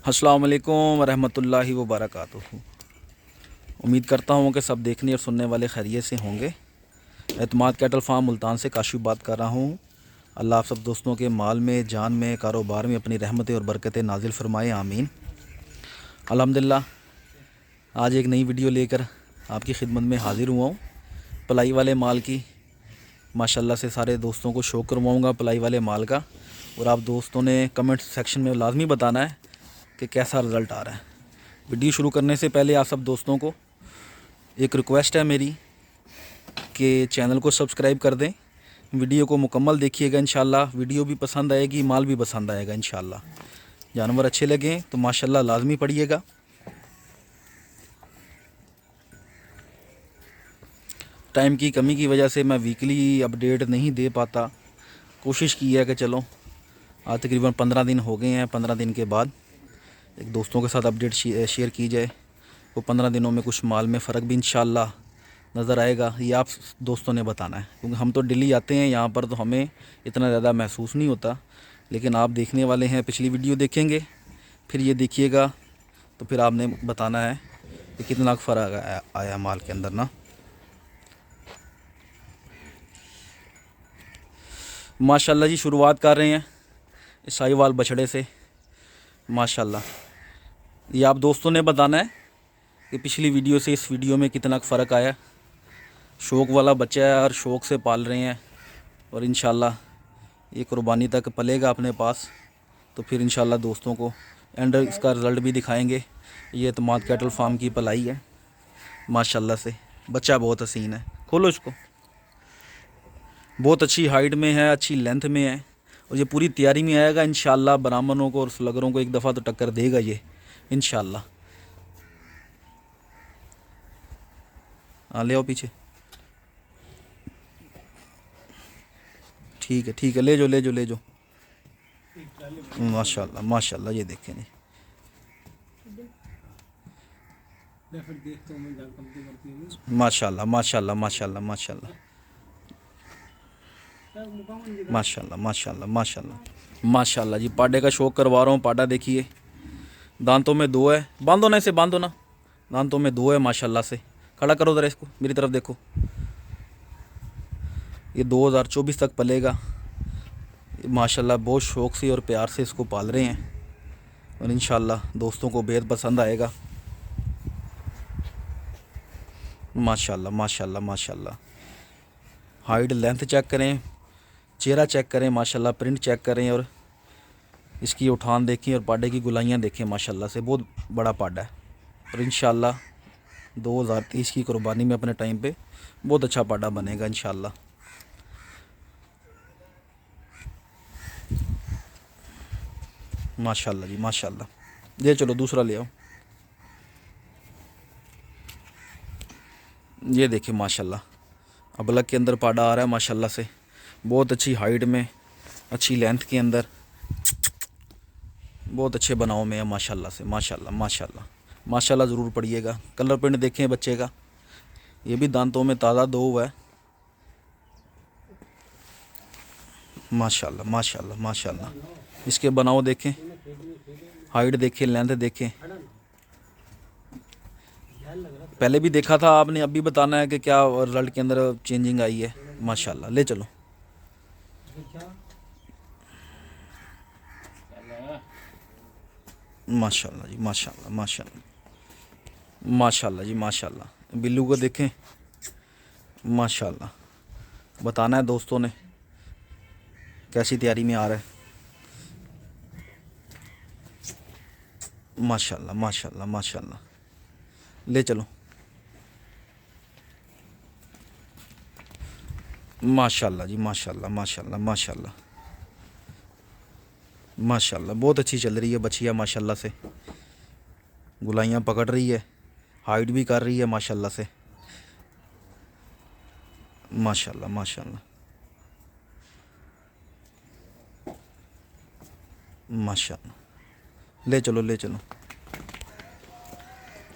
अस्सलाम वालेकुम रहमतुल्लाहि व बरकातुहू। उम्मीद करता हूँ कि सब देखने और सुनने वाले खैरियत से होंगे। एतमाद कैटल फार्म मुल्तान से काशिफ बात कर रहा हूँ। अल्लाह आप सब दोस्तों के माल में, जान में, कारोबार में अपनी रहमतें और बरकतें नाजिल फरमाए, आमीन। अल्हम्दुलिल्लाह आज एक नई वीडियो लेकर आपकी खिदमत में हाज़िर हुआ हूँ। पलाई वाले माल की माशाल्लाह से सारे दोस्तों को शौक़ करवाऊँगा पलाई वाले माल का। और आप दोस्तों ने कमेंट सेक्शन में लाजमी बताना है कि कैसा रिज़ल्ट आ रहा है। वीडियो शुरू करने से पहले आप सब दोस्तों को एक रिक्वेस्ट है मेरी कि चैनल को सब्सक्राइब कर दें। वीडियो को मुकम्मल देखिएगा, इंशाल्लाह वीडियो भी पसंद आएगी, माल भी पसंद आएगा इंशाल्लाह। जानवर अच्छे लगें तो माशाल्लाह लाजमी पढ़िएगा। टाइम की कमी की वजह से मैं वीकली अपडेट नहीं दे पाता। कोशिश की है कि चलो आज तकरीबन 15 दिन हो गए हैं। 15 दिन के बाद एक दोस्तों के साथ अपडेट शेयर की जाए। वो 15 दिनों में कुछ माल में फ़र्क भी इंशाल्लाह नज़र आएगा। ये आप दोस्तों ने बताना है, क्योंकि हम तो डेली आते हैं यहाँ पर तो हमें इतना ज़्यादा महसूस नहीं होता। लेकिन आप देखने वाले हैं, पिछली वीडियो देखेंगे फिर ये देखिएगा तो फिर आपने बताना है कि कितना फ़र्क आया माल के अंदर ना। माशाल्लाह जी शुरुआत कर रहे हैं साहिवाल बछड़े से। माशाल्लाह ये आप दोस्तों ने बताना है कि पिछली वीडियो से इस वीडियो में कितना फ़र्क आया। शौक़ वाला बच्चा है और शौक़ से पाल रहे हैं और इंशाल्लाह ये कुर्बानी तक पलेगा अपने पास। तो फिर इंशाल्लाह दोस्तों को एंड इसका रिज़ल्ट भी दिखाएंगे। ये एतमाद कैटल फार्म की पलाई है माशाल्लाह से। बच्चा बहुत हसीन है, खोलो इसको। बहुत अच्छी हाइट में है, अच्छी लेंथ में है और ये पूरी तैयारी में आएगा इंशाल्लाह। ब्राह्मणों को और स्लगरों को एक दफ़ा तो टक्कर देगा ये इंशाल्लाह। हाँ ले आओ पीछे। ठीक है ले जाओ ले जाओ ले जाओ। माशाल्लाह माशाल्लाह ये देखें नहीं। माशाल्लाह माशाल्लाह माशाल्लाह माशाल्लाह माशाल्लाह माशाल्लाह माशाल्लाह माशाल्लाह जी। पाडे का शौक़ करवा रहा हूँ। पाडा देखिए, दांतों में दो है। बांधो ना इसे, बांधो ना। दांतों में दो है माशाल्लाह से। खड़ा करो ज़रा इसको, मेरी तरफ देखो। ये 2024 तक पलेगा माशाल्लाह। बहुत शौक़ से और प्यार से इसको पाल रहे हैं और इंशाल्लाह दोस्तों को बेहद पसंद आएगा। माशाल्लाह माशाल्लाह माशाल्लाह। हाइट लेंथ चेक करें, चेहरा चेक करें माशाल्लाह, प्रिंट चेक करें और इसकी उठान देखें और पाडे की गुलाइयाँ देखें माशाल्लाह से। बहुत बड़ा पाडा है और इंशाल्लाह 2023 की कुर्बानी में अपने टाइम पे बहुत अच्छा पाडा बनेगा इंशाल्लाह। माशाल्लाह जी माशाल्लाह। ये चलो दूसरा ले आओ। ये देखिए माशाल्लाह अबलग के अंदर पाडा आ रहा है माशाल्लाह से। बहुत अच्छी हाइट में, अच्छी लेंथ के अंदर, बहुत अच्छे बनाव में है माशाल्लाह से। माशाल्लाह माशाल्लाह माशाल्लाह ज़रूर पढ़िएगा। कलर प्रिंट देखें बच्चे का। ये भी दांतों में ताज़ा दो हुआ है माशाल्लाह माशाल्लाह माशाल्लाह। इसके बनाव देखें, हाइट देखें, लेंथ देखें। पहले भी देखा था आपने, अब भी बताना है कि क्या रिज़ल्ट के अंदर चेंजिंग आई है माशाल्लाह। ले चलो। माशाल्लाह जी माशाल्लाह माशाल्लाह माशाल्लाह जी माशाल्लाह। बिल्लू को देखें माशाल्लाह। बताना है दोस्तों ने कैसी तैयारी में आ रहा है माशाल्लाह माशाल्लाह माशाल्लाह। ले चलो। माशाल्लाह जी माशाल्लाह माशाल्लाह माशाल्लाह माशाल्लाह। बहुत अच्छी चल रही है बछिया माशाल्लाह से। गुलाइयाँ पकड़ रही है, हाइट भी कर रही है माशाल्लाह से। माशाल्लाह माशाल्लाह माशाल्लाह। ले चलो ले चलो।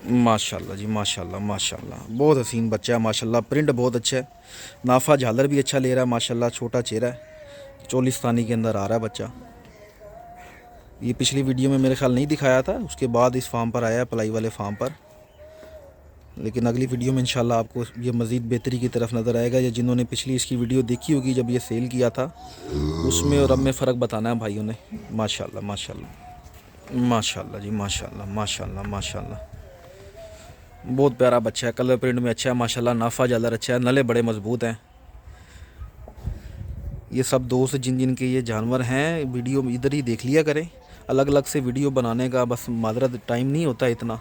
माशाल्लाह जी माशाल्लाह माशाल्लाह। बहुत हसीन बच्चा है माशाल्लाह। प्रिंट बहुत अच्छा है, नाफा झालर भी अच्छा ले रहा है माशाल्लाह। छोटा चेहरा है, चोलिस्तानी के अंदर आ रहा है बच्चा। ये पिछली वीडियो में मेरे ख्याल नहीं दिखाया था, उसके बाद इस फार्म पर आया, पलाई वाले फार्म पर। लेकिन अगली वीडियो में इंशाल्लाह आपको ये मज़ीद बेहतरी की तरफ नज़र आएगा। या जिन्होंने पिछली इसकी वीडियो देखी होगी जब ये सेल किया था, उसमें और अब में फ़र्क बताना है भाइयों ने। माशाल्लाह माशाल्लाह माशाल्लाह जी, माशाल्लाह माशाल्लाह माशाल्लाह। बहुत प्यारा बच्चा है, कलर प्रिंट में अच्छा है माशाल्लाह। नाफा जालर अच्छा है, नले बड़े मज़बूत हैं। ये सब दोस्त जिन जिन के ये जानवर हैं, वीडियो इधर ही देख लिया करें। अलग अलग से वीडियो बनाने का बस मादरत टाइम नहीं होता इतना,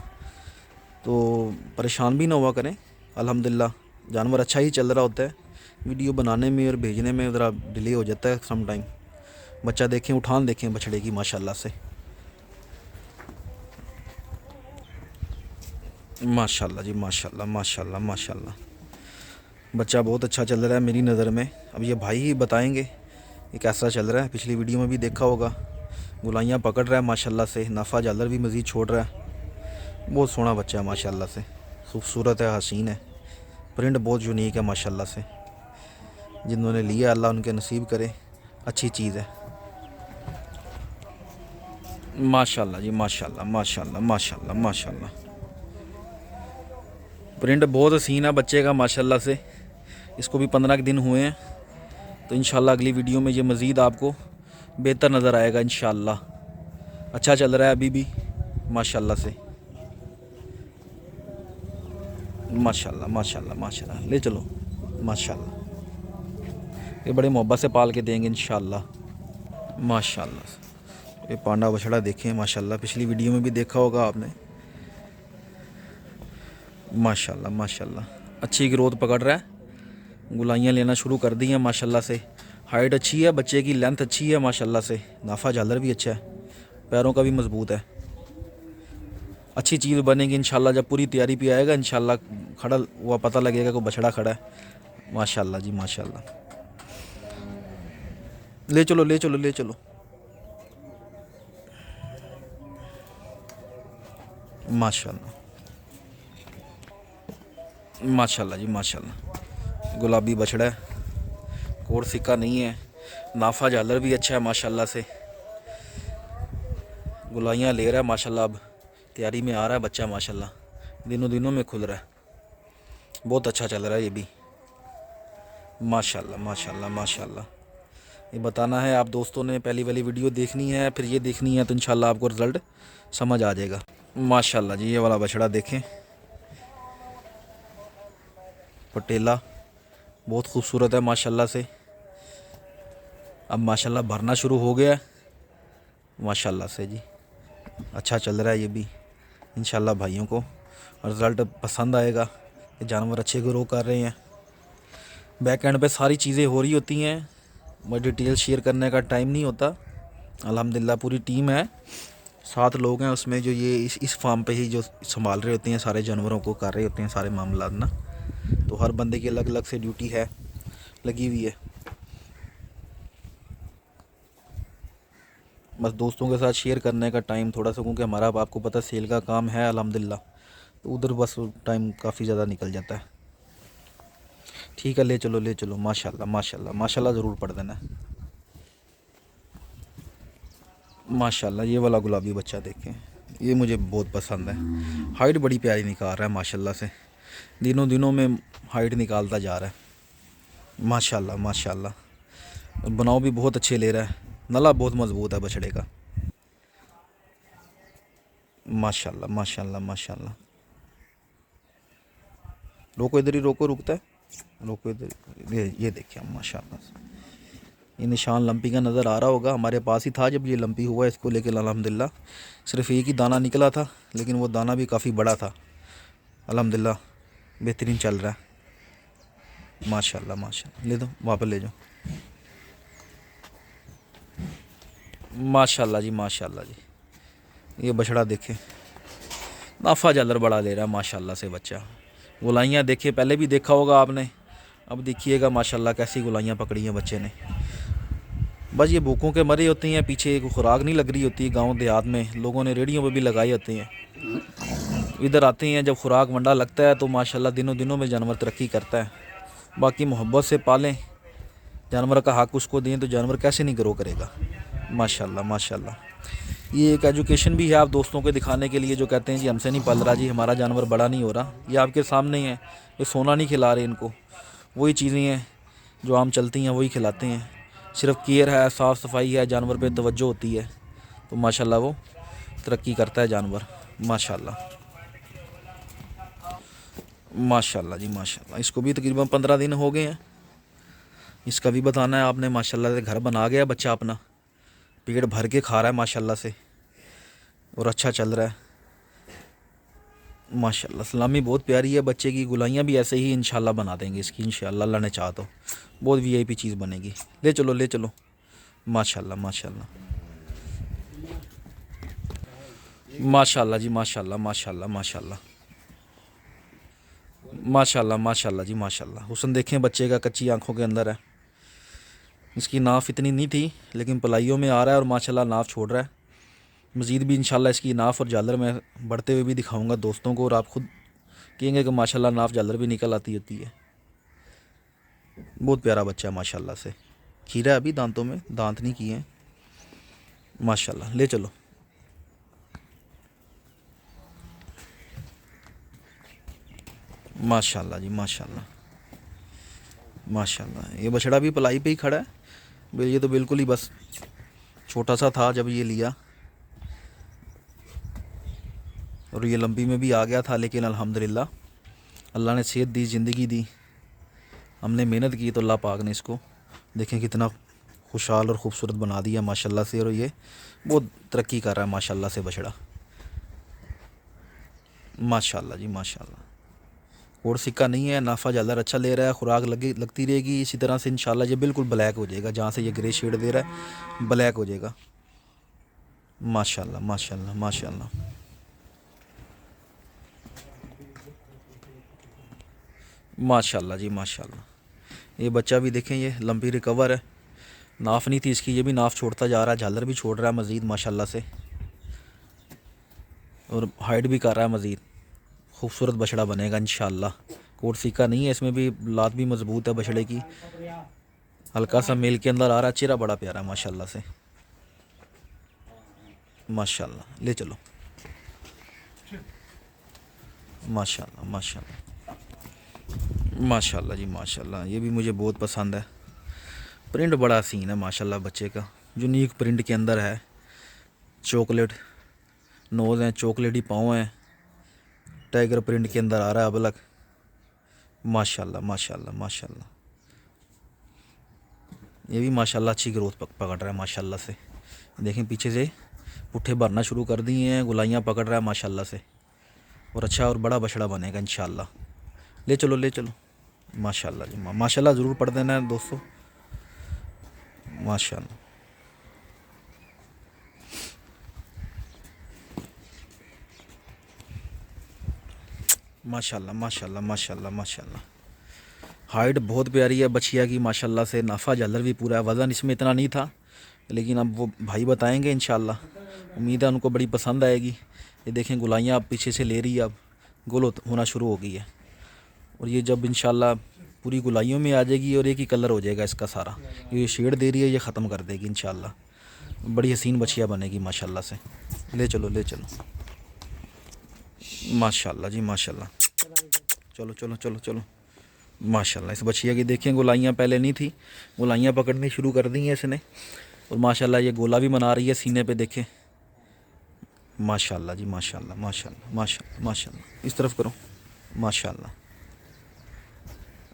तो परेशान भी ना हुआ करें। अल्हम्दुलिल्लाह जानवर अच्छा ही चल रहा होता है, वीडियो बनाने में और भेजने में ज़रा डिले हो जाता है सम टाइम। बच्चा देखें, उठान देखें बछड़े की माशाल्लाह से, माशाल्लाह जी, माशाल्लाह माशाल्लाह माशाल्लाह। बच्चा बहुत अच्छा चल रहा है मेरी नज़र में। अब ये भाई ही बताएंगे ये कैसा चल रहा है। पिछली वीडियो में भी देखा होगा, गुलाइयाँ पकड़ रहा है माशाल्लाह से, नाफा जालर भी मज़ीद छोड़ रहा है। बहुत सोहना बच्चा है माशाल्लाह से, खूबसूरत है, हसीन है, प्रिंट बहुत यूनिक है माशाल्लाह से। जिन्होंने लिया अल्लाह उनके नसीब करे, अच्छी चीज़ है माशाल्लाह जी, माशाल्लाह माशाल्लाह माशाल्लाह माशाल्लाह। प्रिंट बहुत हसीन है बच्चे का माशाल्लाह से। इसको भी 15 दिन हुए हैं, तो इंशाल्लाह अगली वीडियो में ये मज़ीद आपको बेहतर नज़र आएगा इंशाल्लाह। अच्छा चल रहा है अभी भी माशाल्लाह से, माशाल्लाह माशाल्लाह माशाल्लाह। ले चलो माशाल्लाह, ये बड़े मोहब्बत से पाल के देंगे इंशाल्लाह माशाल्लाह। ये पांडा बछड़ा देखें माशाल्लाह, पिछली वीडियो में भी देखा होगा आपने। माशाल्लाह माशाल्लाह, अच्छी ग्रोथ पकड़ रहा है, गुलाइयाँ लेना शुरू कर दी हैं माशाल्लाह से। हाइट अच्छी है बच्चे की, लेंथ अच्छी है माशाल्लाह से। नाफा झालर भी अच्छा है, पैरों का भी मज़बूत है। अच्छी चीज़ बनेगी इंशाल्लाह, जब पूरी तैयारी पे आएगा इंशाल्लाह खड़ा हुआ पता लगेगा कि बछड़ा खड़ा है। माशाल्लाह जी माशाल्लाह। ले चलो ले चलो ले चलो माशाल्लाह माशाल्लाह जी माशाल्लाह। गुलाबी बछड़ा है, कोड सिक्का नहीं है, नाफा झालर भी अच्छा है माशाल्लाह से। गुलाइयाँ ले रहा है माशाल्लाह, अब तैयारी में आ रहा है बच्चा माशाल्लाह, दिनों दिनों में खुल रहा है, बहुत अच्छा चल रहा है ये भी माशाल्लाह माशाल्लाह माशाल्लाह। ये बताना है आप दोस्तों ने, पहली वाली वीडियो देखनी है फिर ये देखनी है, तो इंशाल्लाह आपको रिज़ल्ट समझ आ जाएगा माशाल्लाह जी। ये वाला बछड़ा देखें, पटेला बहुत खूबसूरत है माशाल्लाह से। अब माशाल्लाह भरना शुरू हो गया है माशाल्लाह से जी, अच्छा चल रहा है ये भी। इंशाल्लाह भाइयों को रिज़ल्ट पसंद आएगा, ये जानवर अच्छे ग्रो कर रहे हैं। बैक एंड पे सारी चीज़ें हो रही होती हैं, मैं डिटेल शेयर करने का टाइम नहीं होता। अल्हम्दुलिल्लाह पूरी टीम है, 7 लोग हैं उसमें, जो ये इस फार्म पे ही जो संभाल रहे होते हैं, सारे जानवरों को कर रहे होते हैं सारे मामला ना। तो हर बंदे की अलग अलग से ड्यूटी है लगी हुई है। बस दोस्तों के साथ शेयर करने का टाइम थोड़ा सा, क्योंकि हमारा आपको पता सेल का काम है अल्हम्दुलिल्लाह, तो उधर बस टाइम काफ़ी ज़्यादा निकल जाता है। ठीक है, ले चलो माशाल्लाह माशाल्लाह माशाल्लाह, ज़रूर पढ़ देना माशाल्लाह। ये वाला गुलाबी बच्चा देखें, ये मुझे बहुत पसंद है, हाइट बड़ी प्यारी निकाल रहा है माशाल्लाह से, दिनों दिनों में हाइट निकालता जा रहा है माशाल्लाह माशाल्लाह। बनाव भी बहुत अच्छे ले रहा है, नला बहुत मज़बूत है बछड़े का माशाल्लाह माशाल्लाह माशाल्लाह। रोको इधर ही रोको, रुकता है, रोको इधर। ये देखिए माशाल्लाह, ये निशान लंपी का नज़र आ रहा होगा, हमारे पास ही था जब ये लंपी हुआ। इसको लेकर अल्हम्दुलिल्लाह सिर्फ एक ही दाना निकला था, लेकिन वो दाना भी काफ़ी बड़ा था। अल्हम्दुलिल्लाह बेहतरीन चल रहा है माशाल्लाह माशाल्लाह। ले दो वापस ले जाओ माशाल्लाह जी माशाल्लाह जी। ये बछड़ा देखे, नाफा जालर बड़ा ले रहा है माशाल्लाह से बच्चा। गुलाइयाँ देखे, पहले भी देखा होगा आपने, अब देखिएगा माशाल्लाह कैसी गुलाइयाँ पकड़ी हैं बच्चे ने। बस ये भूखों के मरे होती हैं, पीछे एक खुराक नहीं लग रही होती। गांव देहात में लोगों ने रेडियो पे भी लगाई होती हैं, इधर आते हैं जब खुराक वंडा लगता है तो माशाल्लाह दिनों दिनों में जानवर तरक्की करता है। बाकी मोहब्बत से पालें, जानवर का हक उसको दें तो जानवर कैसे नहीं ग्रो करेगा माशाल्लाह माशाल्लाह। ये एक एजुकेशन भी है आप दोस्तों को दिखाने के लिए, जो कहते हैं जी हमसे नहीं पल रहा जी, हमारा जानवर बड़ा नहीं हो रहा, ये आपके सामने ही है, ये सोना नहीं खिला रहे इनको, वही चीज़ें हैं जो आम चलती हैं वही खिलाते हैं। सिर्फ केयर है, साफ़ सफाई है, जानवर पे तवज्जो होती है, तो माशाल्लाह वो तरक्की करता है जानवर। माशाल्लाह माशाल्लाह जी माशाल्लाह। इसको भी तकरीबन 15 दिन हो गए हैं। इसका भी बताना है आपने। माशाल्लाह से घर बना गया बच्चा अपना, पेट भर के खा रहा है माशाल्लाह से, और अच्छा चल रहा है माशाल्लाह। सलामी बहुत प्यारी है बच्चे की। गुलाइयाँ भी ऐसे ही इंशाल्लाह बना देंगे इसकी, इंशाल्लाह अल्लाह ने चाहा तो बहुत वीआईपी चीज़ बनेगी। ले चलो ले चलो। माशाल्लाह माशाल्लाह माशाल्लाह जी माशाल्लाह माशाल्लाह माशाल्लाह माशाल्लाह माशाल्लाह जी माशाल्लाह। हुस्न देखें बच्चे का, कच्ची आंखों के अंदर है। इसकी नाफ इतनी नहीं थी लेकिन पलाइयों में आ रहा है और माशाल्लाह नाफ छोड़ रहा है। मज़ीद भी इंशाल्लाह इसकी नाफ और झालर मैं बढ़ते हुए भी दिखाऊंगा दोस्तों को, और आप खुद कहेंगे कि माशाल्लाह नाफ झालर भी निकल आती होती है। बहुत प्यारा बच्चा है माशाल्लाह से। खीरा है अभी दांतों में, दांत नहीं किए हैं माशाल्लाह। ले चलो। माशाल्लाह जी माशाल्लाह माशाल्लाह। ये बछड़ा भी पलाई पे ही खड़ा है। ये तो बिल्कुल ही बस छोटा सा था जब ये लिया, और ये लंबी में भी आ गया था, लेकिन अल्हम्दुलिल्लाह अल्लाह ने सेहत दी, ज़िंदगी दी, हमने मेहनत की तो अल्लाह पाक ने इसको देखें कितना खुशहाल और ख़ूबसूरत बना दिया माशाल्लाह से। और ये बहुत तरक्की कर रहा है माशाल्लाह से बछड़ा। माशाल्लाह जी माशाल्लाह। और सिक्का नहीं है, नाफा झालर अच्छा ले रहा है, खुराक लगती रहेगी इसी तरह से इंशाल्लाह ये बिल्कुल ब्लैक हो जाएगा। जहाँ से ये ग्रे शेड दे रहा है ब्लैक हो जाएगा माशाल्लाह माशाल्लाह माशाल्लाह माशाल्लाह जी माशाल्लाह। ये बच्चा भी देखें, ये लंबी रिकवर है, नाफ नहीं थी इसकी, ये भी नाफ छोड़ता जा रहा है, झालर भी छोड़ रहा है मज़ीद माशाल्लाह से, और हाइट भी कर रहा है मज़ीद। खूबसूरत बछड़ा बनेगा इंशाल्लाह। कोट सीका नहीं है इसमें भी, लात भी मजबूत है बछड़े की, हल्का सा मेल के अंदर आ रहा है, चेहरा बड़ा प्यारा है माशाल्लाह से माशाल्लाह। ले चलो। माशाल्लाह माशाल्लाह माशाल्लाह जी माशाल्लाह। ये भी मुझे बहुत पसंद है। प्रिंट बड़ा हसीन है माशाल्लाह बच्चे का, यूनिक प्रिंट के अंदर है। चॉकलेट नोज़ हैं, चॉकलेटी पाँव हैं, टाइगर प्रिंट के अंदर आ रहा है अब अलग। माशाल्लाह माशाल्लाह माशाल्लाह। ये भी माशाल्लाह अच्छी ग्रोथ पकड़ रहा है माशाल्लाह से। देखें पीछे से पुट्ठे भरना शुरू कर दिए हैं, गुलाइयाँ पकड़ रहा है माशाल्लाह से, और अच्छा और बड़ा बछड़ा बनेगा इंशाल्लाह। ले चलो ले चलो। माशाल्लाह जी माशाल्लाह। ज़रूर पढ़ देना है दोस्तों माशाल्लाह माशाल्लाह माशाल्लाह माशाल्लाह माशाल्लाह। हाइट बहुत प्यारी है बछिया की माशाल्लाह से, नाफा झालर भी पूरा है। वज़न इसमें इतना नहीं था लेकिन अब वो भाई बताएंगे इंशाल्लाह, उम्मीद है उनको बड़ी पसंद आएगी। ये देखें गुलाइयाँ अब पीछे से ले रही है, अब गोल होना शुरू हो गई है, और ये जब इंशाल्लाह पूरी गुलाइयों में आ जाएगी और एक ही कलर हो जाएगा इसका सारा, ये शेड दे रही है ये ख़त्म कर देगी इंशाल्लाह। बड़ी हसीन बछिया बनेगी माशाल्लाह से। ले चलो ले चलो। माशाल्लाह जी माशाल्लाह। चलो चलो चलो चलो माशाल्लाह। इस बछिया की देखें गुलाइयाँ पहले नहीं थी, गुलाइयाँ पकड़नी शुरू कर दी हैं इसने, और माशाल्लाह ये गोला भी बना रही है सीने पे देखें। माशाल्लाह जी माशाल्लाह माशाल्लाह माशाल्लाह माशाल्लाह। इस तरफ करो माशाल्लाह।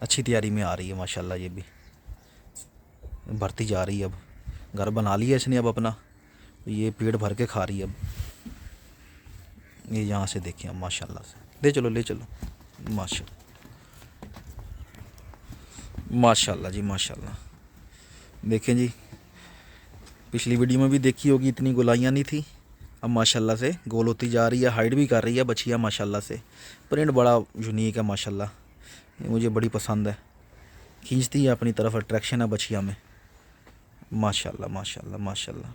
अच्छी तैयारी में आ रही है माशाल्लाह, ये भी भरती जा रही है। अब घर बना लिया इसने अब अपना, ये पेट भर के खा रही है अब। ये यहाँ से देखें अब माशाल्लाह से। ले चलो ले चलो। माशाल्लाह माशाल्लाह जी माशाल्लाह। देखें जी, पिछली वीडियो में भी देखी होगी, इतनी गुलाइयाँ नहीं थी, अब माशाल्लाह से गोल होती जा रही है, हाइट भी कर रही है बछिया माशाल्लाह से। प्रिंट बड़ा यूनिक है माशाल्लाह, ये मुझे बड़ी पसंद है, खींचती है अपनी तरफ, अट्रैक्शन है बछिया में माशाल्लाह माशाल्लाह माशाल्लाह।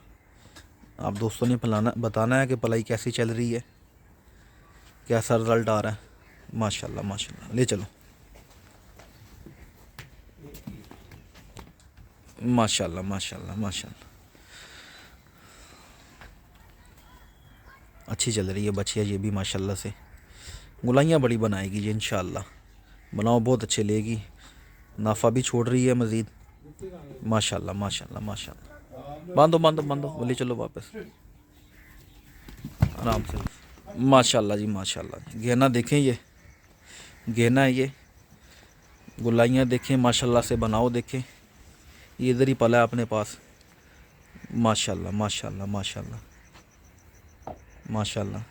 आप दोस्तों ने बताना है कि पलाई कैसी चल रही है, कैसा रिज़ल्ट आ रहा है माशाल्लाह माशाल्लाह। ले चलो माशाल्लाह माशाल्लाह माशाल्लाह अच्छी चल रही है बछिया ये भी माशाल्लाह से। गुलाइयाँ बड़ी बनाएगी ये इंशाल्लाह, बनाओ बहुत अच्छे लेगी, नाफा भी छोड़ रही है मज़ीद माशाल्लाह माशाल्लाह माशाल्लाह। बांधो बांधो बांधो, बोले चलो वापस आराम से। माशाल्लाह जी माशाल्लाह। गहना देखें, ये गहना है ये, गुलाइयाँ देखें माशाल्लाह से, बनाओ देखें, ये इधर ही पला है अपने पास माशाल्लाह माशाल्लाह माशाल्लाह माशाल्लाह।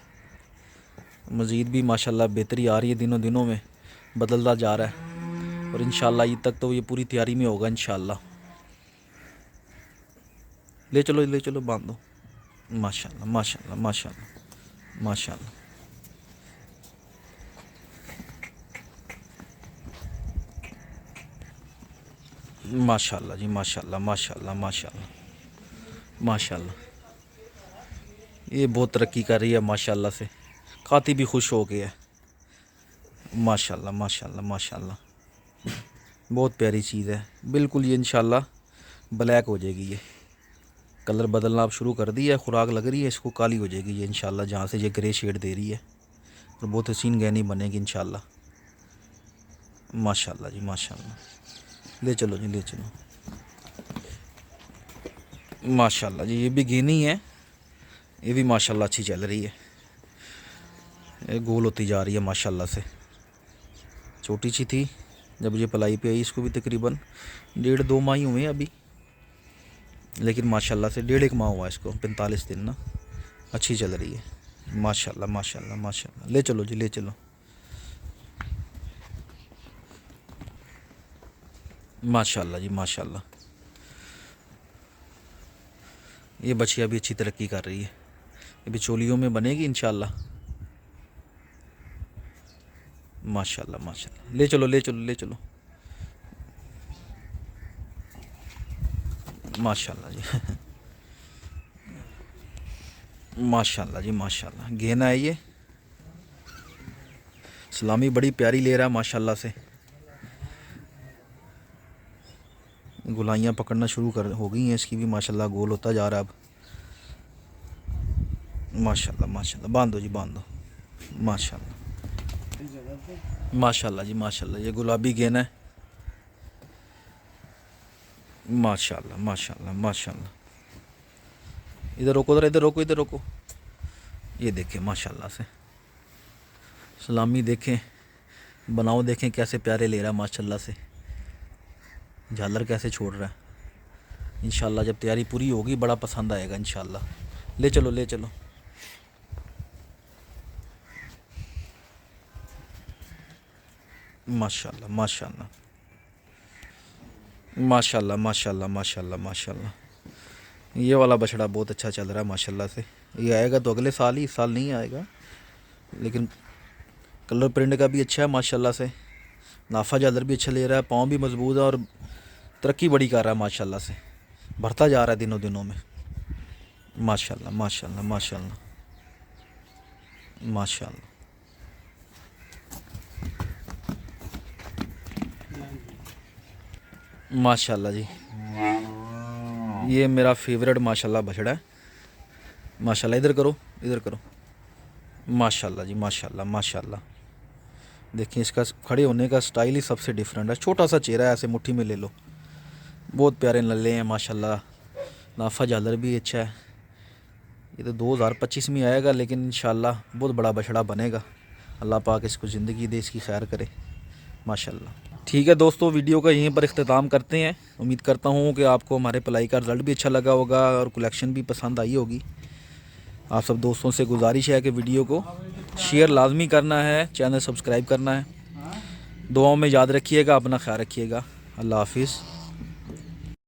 मज़ीद भी माशाल्लाह बेहतरी आ रही है, दिनों दिनों में बदलता जा रहा है और इंशाल्लाह ईद तक तो ये पूरी तैयारी में होगा इंशाल्लाह। ले चलो बांध दो माशाल्लाह माशाल्लाह माशाल्लाह माशाल्लाह। माशाल्लाह जी माशाल्लाह माशाल्लाह माशाल्लाह माशाल्लाह। ये बहुत तरक्की कर रही है माशाल्लाह से, खाती भी खुश हो गया है माशाल्लाह माशाल्लाह माशाल्लाह। बहुत प्यारी चीज़ है बिल्कुल। ये इंशाल्लाह ब्लैक हो जाएगी, ये कलर बदलना आप शुरू कर दिया है, खुराक लग रही है इसको, काली हो जाएगी ये इंशाल्लाह, जहाँ से ये ग्रे शेड दे रही है और बहुत हसीन गहनी बनेगी इंशाल्लाह माशाल्लाह जी माशाल्लाह। ले चलो जी ले चलो माशाल्लाह जी। ये भी गहनी है, ये भी माशाल्लाह अच्छी चल रही है, ये गोल होती जा रही है माशाल्लाह से। छोटी सी थी जब ये पलाई पे आई, इसको भी तकरीबन 1.5-2 माह ही हुए हैं अभी, लेकिन माशाल्लाह से 1.5 माह हुआ इसको, 45 दिन ना, अच्छी चल रही है माशाल्लाह माशाल्लाह माशाल्लाह। ले चलो जी ले चलो माशाल्लाह जी माशाल्लाह। ये बछिया भी अच्छी तरक्की कर रही है, ये भी चोलियों में बनेगी इंशाल्लाह माशाल्लाह माशाल्लाह। ले चलो माशाल्लाह जी माशाल्लाह जी माशाल्लाह। गहना है ये, सलामी बड़ी प्यारी ले रहा है माशाल्लाह से। गुलाइयाँ पकड़ना शुरू हो गई हैं इसकी भी माशाल्लाह, गोल होता जा रहा है अब माशाल्लाह माशाल्लाह। बांधो जी बांधो माशाल्लाह माशाल्लाह जी माशाल्लाह। ये गुलाबी गहना है माशाल्लाह माशाल्लाह माशाल्लाह। इधर रोको, ये देखें माशाल्लाह से, सलामी देखें, बनाओ देखें कैसे प्यारे ले रहा है माशाल्लाह से, झालर कैसे छोड़ रहा है इंशाल्लाह। जब तैयारी पूरी होगी बड़ा पसंद आएगा इंशाल्लाह। ले चलो माशाल्लाह माशाल्लाह माशाल्लाह माशाल्लाह माशाल्लाह माशाल्लाह। ये वाला बछड़ा बहुत अच्छा चल रहा है माशाल्लाह से। ये आएगा तो अगले साल ही, इस साल नहीं आएगा, लेकिन कलर प्रिंट का भी अच्छा है माशाल्लाह से, नाफा जादर भी अच्छा ले रहा है, पाँव भी मजबूत है और तरक्की बड़ी कर रहा है माशाल्लाह से, बढ़ता जा रहा है दिनों दिनों में माशाल्लाह माशाल्लाह माशाल्लाह माशाल्लाह। माशाल्लाह जी, ये मेरा फेवरेट माशाल्लाह बछड़ा है माशाल्लाह। इधर करो माशाल्लाह जी माशाल्लाह माशाल्लाह। देखिए इसका खड़े होने का स्टाइल ही सबसे डिफरेंट है, छोटा सा चेहरा है, ऐसे मुट्ठी में ले लो, बहुत प्यारे नल्ले हैं माशाल्लाह। नाफा झालर भी अच्छा है। ये तो 2025 में आएगा, लेकिन इंशाल्लाह बहुत बड़ा बछड़ा बनेगा। अल्लाह पाक इसको ज़िंदगी दे, इसकी खैर करे माशाल्लाह। ठीक है दोस्तों, वीडियो का यहीं पर इख्तिताम करते हैं। उम्मीद करता हूँ कि आपको हमारे पलाई का रिज़ल्ट भी अच्छा लगा होगा और कलेक्शन भी पसंद आई होगी। आप सब दोस्तों से गुजारिश है कि वीडियो को शेयर लाजमी करना है, चैनल सब्सक्राइब करना है। दुआओं में याद रखिएगा, अपना ख्याल रखिएगा। अल्लाह हाफिज़।